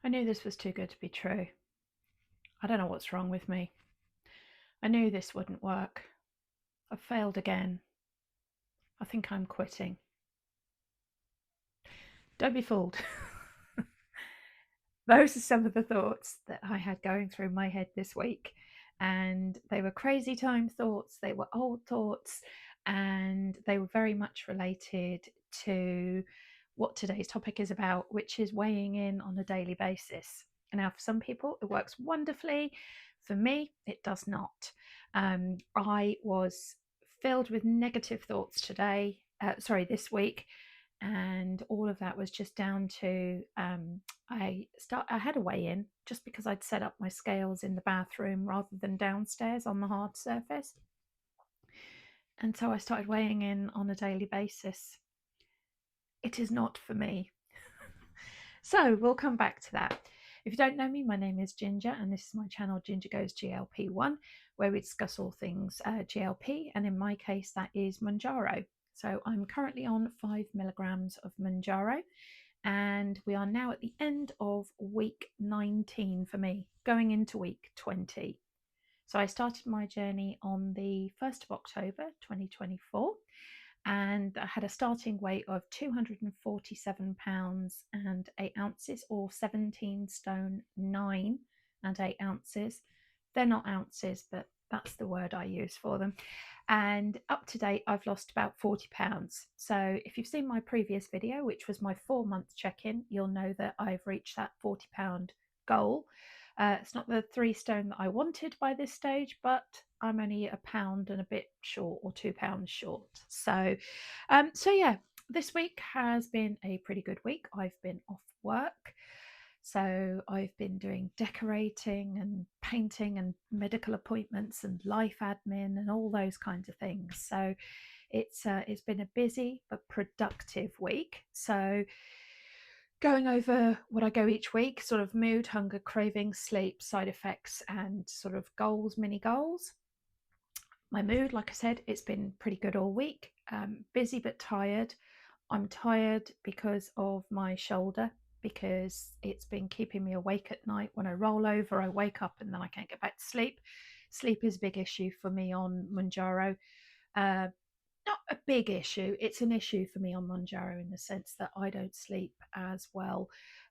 I knew this was too good to be true. I don't know what's wrong with me. I knew this wouldn't work. I've failed again. I think I'm quitting. Don't be fooled. Those are some of the thoughts that I had going through my head this week. And they were crazy time thoughts, they were old thoughts, and they were very much related to what today's topic is about, which is weighing in on a daily basis. And now, for some people, it works wonderfully. For me, it does not. I was filled with negative thoughts this week, and all of that was just down to I had a weigh in just because I'd set up my scales in the bathroom rather than downstairs on the hard surface, and so I started weighing in on a daily basis. It is not for me. So we'll come back to that. If you don't know me, my name is Ginger, and this is my channel Ginger Goes GLP-1, where we discuss all things GLP, and in my case that is Mounjaro. So I'm currently on 5 milligrams of Mounjaro, and we are now at the end of week 19 for me, going into week 20. So I started my journey on the 1st of October 2024, and I had a starting weight of 247 pounds and 8 ounces, or 17 stone 9 and 8 ounces. They're not ounces, but that's the word I use for them. And up to date, I've lost about 40 pounds. So if you've seen my previous video, which was my 4-month check-in, you'll know that I've reached that 40-pound goal. It's not the 3 stone that I wanted by this stage, but I'm only a pound and a bit short, or 2 pounds short. So yeah, this week has been a pretty good week. I've been off work. So I've been doing decorating and painting and medical appointments and life admin and all those kinds of things. So it's been a busy but productive week. So going over what I go each week, sort of mood, hunger, cravings, sleep, side effects, and sort of goals, mini goals. My mood, like I said, it's been pretty good all week. Busy but tired. I'm tired because of my shoulder, because it's been keeping me awake at night. When I roll over, I wake up and then I can't get back to sleep. Sleep is a big issue for me on Mounjaro. Not a big issue. It's an issue for me on Mounjaro in the sense that I don't sleep as well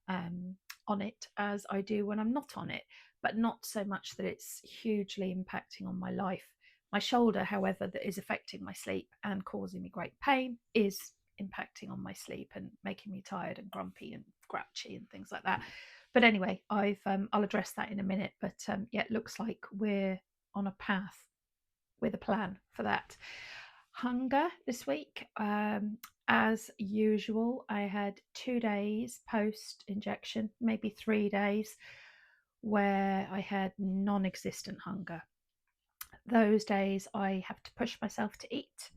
on it as I do when I'm not on it, but not so much that it's hugely impacting on my life. My shoulder, however, that is affecting my sleep and causing me great pain, is impacting on my sleep and making me tired and grumpy and grouchy and things like that. But anyway, I'll address that in a minute. But yeah, it looks like we're on a path with a plan for that. Hunger this week, as usual, I had 2 days post injection, maybe 3 days, where I had non-existent hunger. Those days I have to push myself to eat,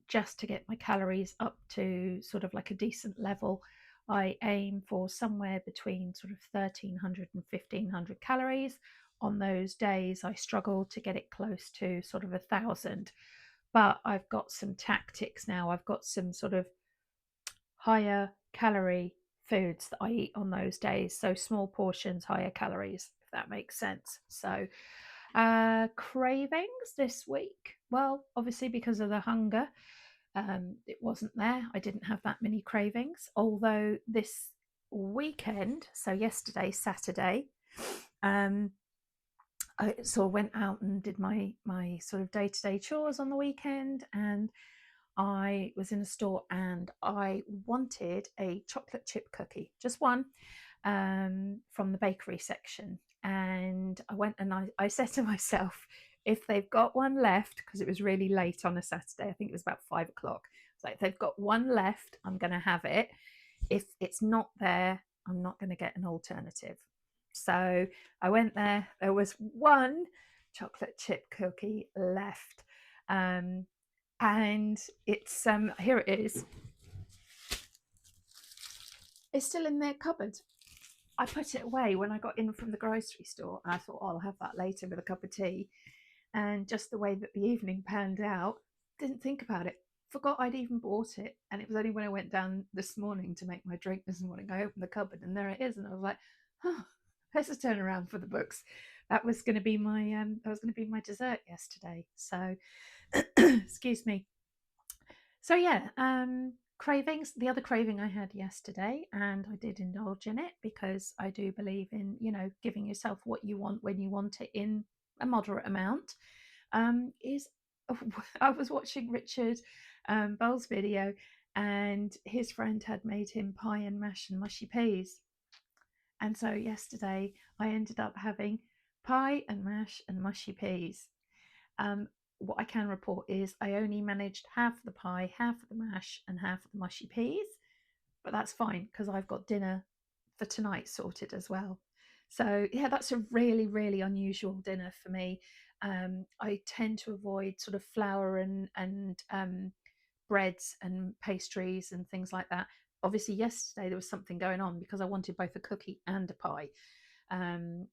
just to get my calories up to sort of like a decent level. I aim for somewhere between sort of 1300 and 1500 calories. On those days I struggle to get it close to sort of 1,000, but I've got some tactics now. I've got some sort of higher calorie foods that I eat on those days. So small portions, higher calories, if that makes sense. So cravings this week. Well, obviously because of the hunger, it wasn't there. I didn't have that many cravings. Although this weekend, so yesterday, Saturday, I sort of went out and did my sort of day-to-day chores on the weekend, and I was in a store and I wanted a chocolate chip cookie, just one, from the bakery section. And I went and I said to myself, if they've got one left, because it was really late on a Saturday, I think it was about 5 o'clock. It's like, if they've got one left, I'm going to have it. If it's not there, I'm not going to get an alternative. So I went there was one chocolate chip cookie left. And it's here it is. It's still in their cupboard. I put it away when I got in from the grocery store, and I thought, oh, I'll have that with a cup of tea. And just the way that the evening panned out, didn't think about it. forgot I'd even bought it. And it was only when I went down this morning to make my drink this morning, I opened the cupboard and there it is. And I was like, oh, let's just turn around for the books. That was going to be my dessert yesterday. So excuse me. So yeah, cravings. The other craving I had yesterday, and I did indulge in it because I do believe in, giving yourself what you want when you want it in a moderate amount. Is I was watching Richard Bell's video, and his friend had made him pie and mash and mushy peas. And so yesterday I ended up having pie and mash and mushy peas. Um, what I can report is I only managed half the pie, half of the mash, and half of the mushy peas, but that's fine because I've got dinner for tonight sorted as well. So yeah, that's a really, really unusual dinner for me. I tend to avoid sort of flour and breads and pastries and things like that. Obviously, yesterday there was something going on because I wanted both a cookie and a pie.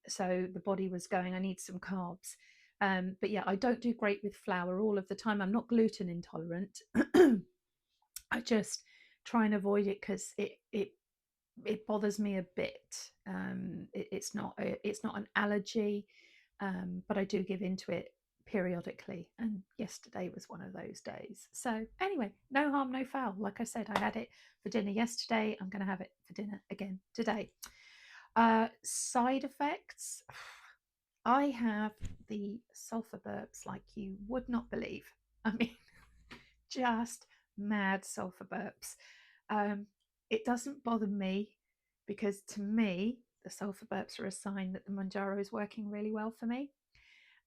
So the body was going, I need some carbs. But yeah, I don't do great with flour all of the time. I'm not gluten intolerant. I just try and avoid it because it bothers me a bit. It's not an allergy, but I do give into it periodically. And yesterday was one of those days. So anyway, no harm, no foul. Like I said, I had it for dinner yesterday. I'm going to have it for dinner again today. Side effects. I have the sulfur burps like you would not believe. I mean, just mad sulfur burps. Um, it doesn't bother me because to me, the sulfur burps are a sign that the Mounjaro is working really well for me.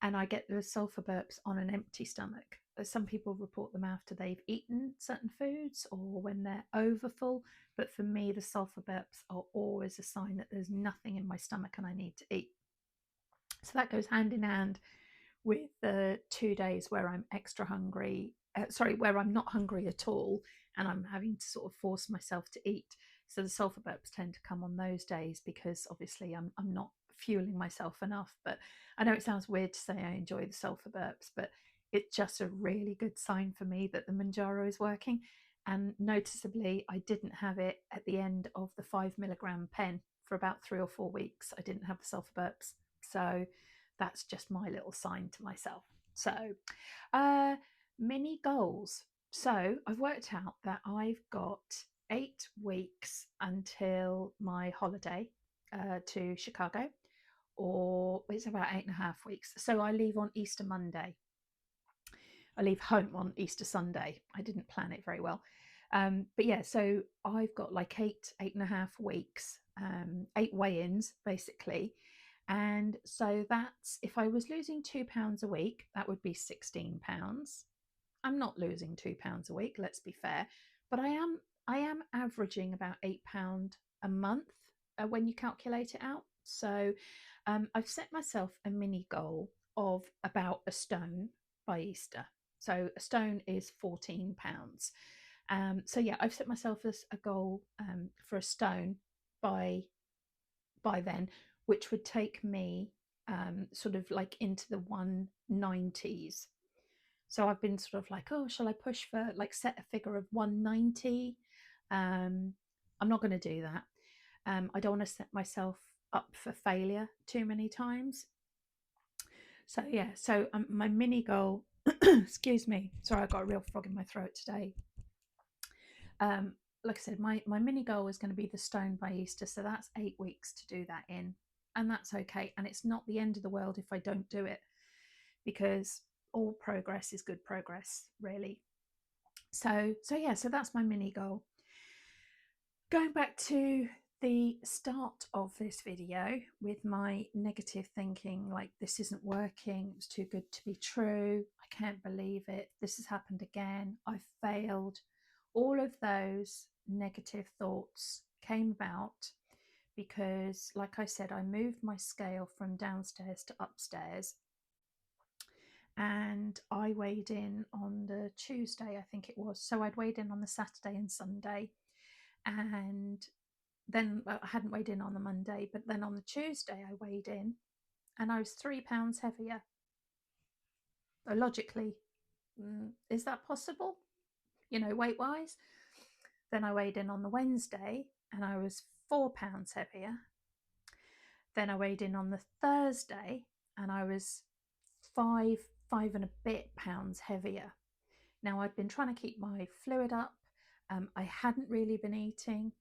And I get the sulfur burps on an empty stomach. Some people report them after they've eaten certain foods or when they're overfull. But for me, the sulfur burps are always a sign that there's nothing in my stomach and I need to eat. So that goes hand in hand with the 2 days where I'm extra hungry, where I'm not hungry at all and I'm having to sort of force myself to eat. So the sulfur burps tend to come on those days because obviously I'm not fueling myself enough. But I know it sounds weird to say I enjoy the sulfur burps, but it's just a really good sign for me that the Mounjaro is working. And noticeably, I didn't have it at the end of the 5 milligram pen for about 3 or 4 weeks. I didn't have the sulfur burps. So that's just my little sign to myself. So, uh, mini goals. So, I've worked out that I've got 8 weeks until my holiday to Chicago, or it's about 8.5 weeks. So, I leave on Easter Monday. I leave home on Easter Sunday. I didn't plan it very well. But yeah, so I've got like 8.5 weeks, 8 weigh-ins basically. And so that's, if I was losing £2 a week, that would be £16. I'm not losing £2 a week, let's be fair, but I am averaging about £8 a month when you calculate it out. So I've set myself a mini goal of about a stone by Easter. So a stone is £14. So yeah, I've set myself as a goal for a stone by then, which would take me sort of like into the 190s. So I've been sort of like, oh, shall I push for like set a figure of 190? I'm not going to do that. I don't want to set myself up for failure too many times. So yeah, so my mini goal, excuse me, sorry, I got a real frog in my throat today. Um, like I said, my mini goal is going to be the stone by Easter, so that's 8 weeks to do that in, and that's okay. And it's not the end of the world if I don't do it, because all progress is good progress, really. So yeah, so that's my mini goal. Going back to the start of this video with my negative thinking, like this isn't working, it's too good to be true, I can't believe it, this has happened again, I failed. All of those negative thoughts came about because, like I said, I moved my scale from downstairs to upstairs, and I weighed in on the Tuesday, I think it was. So I'd weighed in on the Saturday and Sunday, and then I hadn't weighed in on the Monday, but then on the Tuesday I weighed in and I was £3 heavier. So logically, is that possible? weight wise. Then I weighed in on the Wednesday and I was 4 pounds heavier. Then I weighed in on the Thursday and I was five and a bit pounds heavier. Now, I'd been trying to keep my fluid up. I hadn't really been eating,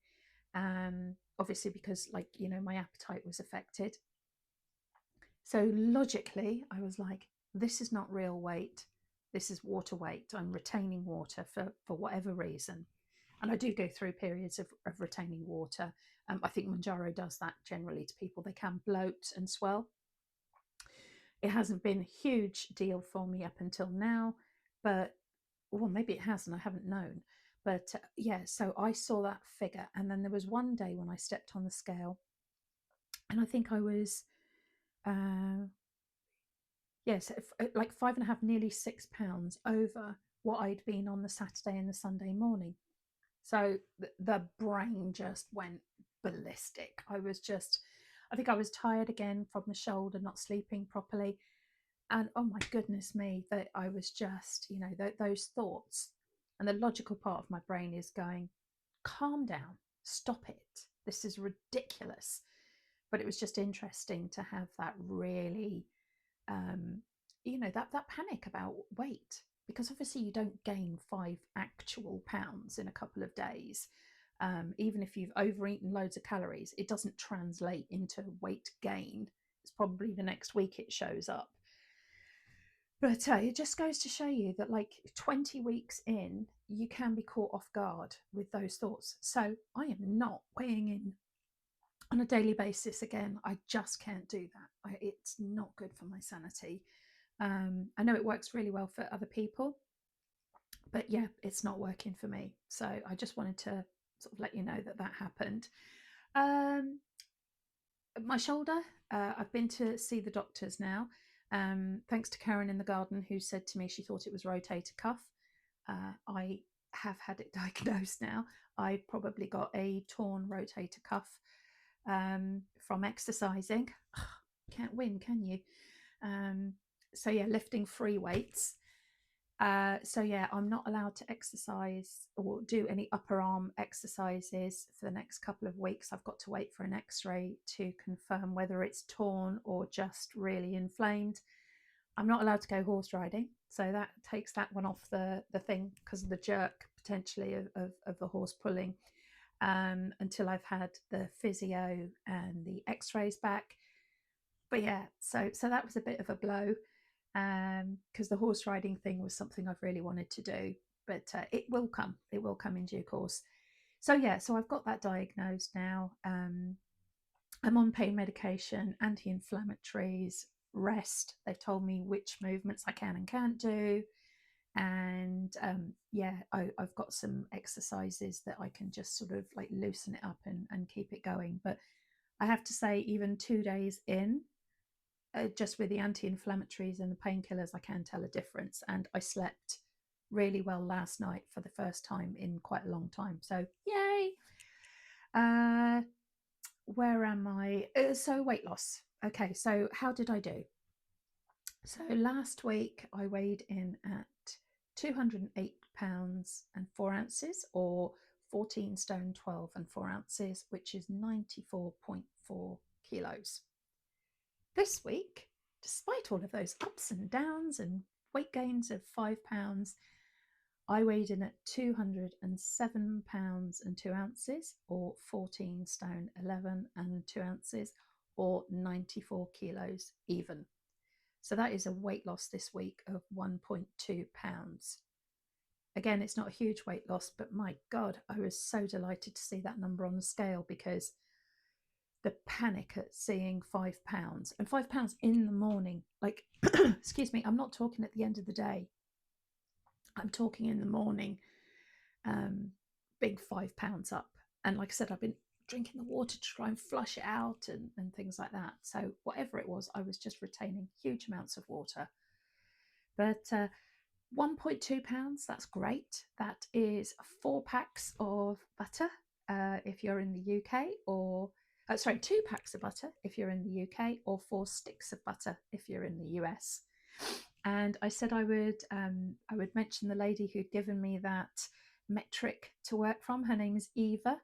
obviously, because, my appetite was affected. So logically, I was like, this is not real weight. This is water weight. I'm retaining water for whatever reason. And I do go through periods of retaining water. I think Mounjaro does that generally to people. They can bloat and swell. It hasn't been a huge deal for me up until now, but, well, maybe it has and I haven't known. But yeah, so I saw that figure. And then there was one day when I stepped on the scale and I think I was, yes, like 5.5, nearly 6 pounds over what I'd been on the Saturday and the Sunday morning. So the brain just went ballistic. I think I was tired again from the shoulder, not sleeping properly. And oh my goodness me, that I was just, those thoughts. And the logical part of my brain is going, calm down, stop it. This is ridiculous. But it was just interesting to have that really, that panic about weight, because obviously you don't gain 5 actual pounds in a couple of days. Even if you've overeaten loads of calories, it doesn't translate into weight gain. It's probably the next week it shows up. But it just goes to show you that, like, 20 weeks in, you can be caught off guard with those thoughts. So I am not weighing in on a daily basis again. I just can't do that. It's not good for my sanity. I know it works really well for other people, but yeah, it's not working for me. So I just wanted to sort of let you know that happened. My shoulder, I've been to see the doctors now. Thanks to Karen in the garden, who said to me she thought it was rotator cuff. I have had it diagnosed now. I probably got a torn rotator cuff from exercising. Can't win, can you? So yeah, lifting free weights. So yeah, I'm not allowed to exercise or do any upper arm exercises for the next couple of weeks. I've got to wait for an x-ray to confirm whether it's torn or just really inflamed. I'm not allowed to go horse riding, so that takes that one off the thing, because of the jerk potentially of the horse pulling, until I've had the physio and the x-rays back. But yeah, so that was a bit of a blow, because the horse riding thing was something I've really wanted to do, but it will come in due course. So yeah, so I've got that diagnosed now. I'm on pain medication, anti-inflammatories, rest. They've told me which movements I can and can't do, and I've got some exercises that I can just sort of like loosen it up and keep it going. But I have to say, even 2 days in, just with the anti-inflammatories and the painkillers, I can tell a difference. And I slept really well last night for the first time in quite a long time. So yay! Where am I? So weight loss. Okay, so how did I do? So last week I weighed in at 208 pounds and 4 ounces, or 14 stone 12 and 4 ounces, which is 94.4 kilos. This week, despite all of those ups and downs and weight gains of 5 pounds, I weighed in at 207 pounds and 2 ounces, or 14 stone 11 and 2 ounces, or 94 kilos even. So that is a weight loss this week of 1.2 pounds. Again, it's not a huge weight loss, but my God, I was so delighted to see that number on the scale, because the panic at seeing 5 pounds, and 5 pounds in the morning, like, excuse me, I'm not talking at the end of the day. I'm talking in the morning, big 5 pounds up. And like I said, I've been drinking the water to try and flush it out and things like that. So whatever it was, I was just retaining huge amounts of water. But 1.2 pounds, that's great. That is 4 packs of butter if you're in the UK, or 2 packs of butter if you're in the UK, or 4 sticks of butter if you're in the US. and I said I would mention the lady who'd given me that metric to work from. Her name is Eva.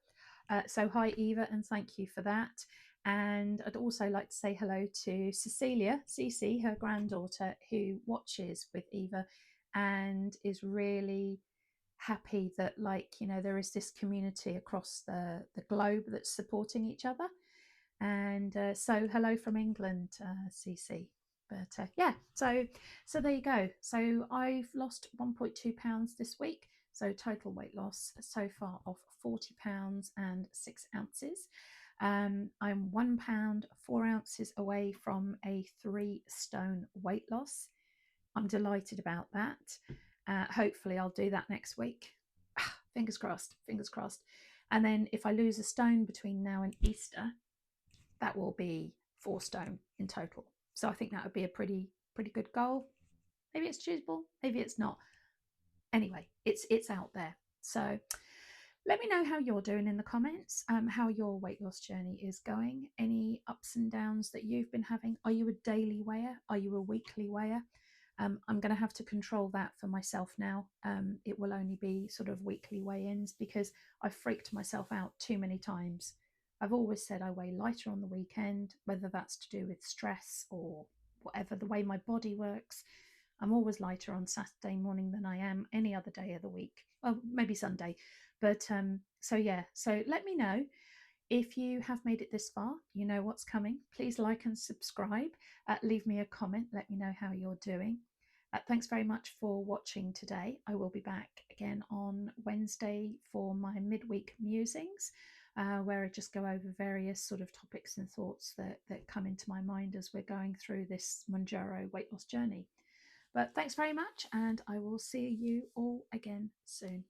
So hi Eva, and thank you for that. And I'd also like to say hello to Cecilia, Cece, her granddaughter, who watches with Eva and is really happy that, like, you know, there is this community across the globe that's supporting each other. And so hello from England, CC. But yeah, so there you go. So I've lost 1.2 pounds this week. So total weight loss so far of 40 pounds and 6 ounces. I'm 1 pound 4 ounces away from a 3 stone weight loss. I'm delighted about that. Hopefully, I'll do that next week. Fingers crossed, fingers crossed. And then if I lose a stone between now and Easter, that will be 4 stone in total. So I think that would be a pretty good goal. Maybe it's achievable, maybe it's not. Anyway, it's out there. So let me know how you're doing in the comments, how your weight loss journey is going, any ups and downs that you've been having. Are you a daily weigher? Are you a weekly weigher? I'm going to have to control that for myself now. It will only be sort of weekly weigh-ins because I've freaked myself out too many times. I've always said I weigh lighter on the weekend, whether that's to do with stress or whatever, the way my body works. I'm always lighter on Saturday morning than I am any other day of the week. Well, maybe Sunday. But so yeah, so let me know if you have made it this far, you know what's coming. Please like and subscribe. Leave me a comment. Let me know how you're doing. Thanks very much for watching today. I will be back again on Wednesday for my midweek musings, where I just go over various sort of topics and thoughts that come into my mind as we're going through this Mounjaro weight loss journey. But thanks very much, and I will see you all again soon.